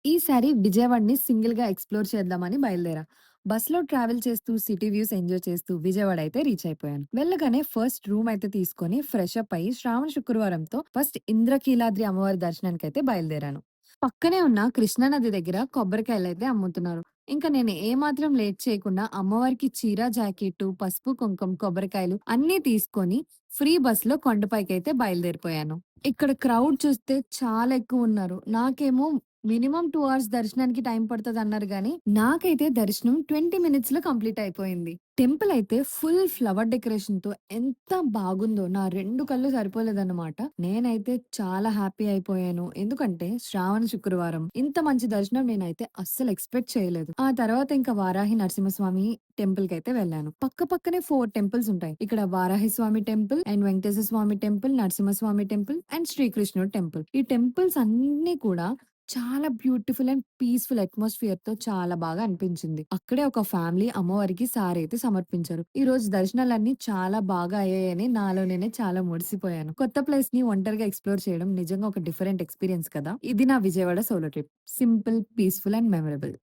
ఈసారి విజయవాడని సింగిల్‌గా ఎక్స్‌ప్లోర్ చేద్దామని బయలుదేరా. బస్‌లో ట్రావెల్ చేస్తూ సిటీ వ్యూస్ ఎంజాయ్ చేస్తూ విజయవాడ అయితే రీచ్ అయిపోయాను. వెళ్ళగానే ఫస్ట్ రూమ్ అయితే తీసుకొని ఫ్రెష్ అప్ అయ్యి శ్రావణ శుక్రవారంతో ఫస్ట్ ఇంద్రకీలాద్రి అమ్మవారి దర్శనానికైతే బయలుదేరాను. పక్కనే ఉన్న కృష్ణానది దగ్గర కొబ్బరికాయలైతే అమ్ముతున్నారు. ఇంకా నేను ఏమాత్రం లేట్ చేయకుండా అమ్మవారికి చీర, జాకెట్టు, పసుపు, కుంకుమ, కొబ్బరికాయలు అన్నీ తీసుకొని ఫ్రీ బస్‌లో కొండపైకైతే బయలుదేరిపోయాను. ఇక్కడ క్రౌడ్ చూస్తే చాలా ఎక్కువున్నారు. నాకేమో మినిమమ్ 2 అవర్స్ దర్శనానికి టైం పడతదన్నారు గానీ, నాకైతే దర్శనం 20 మినిట్స్‌లో కంప్లీట్ అయిపోయింది. టెంపుల్ అయితే ఫుల్ ఫ్లవర్ డెకరేషన్‌తో ఎంత బాగుందో నా 2 కళ్ళు సరిపోలేదన్నమాట. నేనైతే చాలా హ్యాపీ అయిపోయాను. ఎందుకంటే శ్రావణ శుక్రవారం ఇంత మంచి దర్శనం నేనైతే అస్సలు ఎక్స్‌పెక్ట్ చేయలేదు. ఆ తర్వాత ఇంకా వారాహి నరసింహస్వామి టెంపుల్‌కైతే వెళ్ళాను. పక్కనే 4 టెంపుల్స్ ఉంటాయి. ఇక్కడ Varahi Swami temple and Venkateswara Swami temple, Narasimhaswamy temple and శ్రీకృష్ణుడు టెంపుల్. ఈ టెంపుల్స్ అన్నీ కూడా చాలా బ్యూటిఫుల్ అండ్ పీస్‌ఫుల్ అట్మాస్ఫియర్‌తో చాలా బాగా అనిపించింది. అక్కడే ఒక ఫ్యామిలీ అమ్మవారికి సారైతే సమర్పించారు. ఈరోజు దర్శనాలన్నీ చాలా బాగా అయ్యాయని నాలో నేనే చాలా మురిసిపోయాను. కొత్త ప్లేస్‌ని ఒంటరిగా ఎక్స్‌ప్లోర్ చేయడం నిజంగా ఒక డిఫరెంట్ ఎక్స్‌పీరియన్స్ కదా! ఇది నా Vijayawada solo trip. Simple, peaceful and memorable.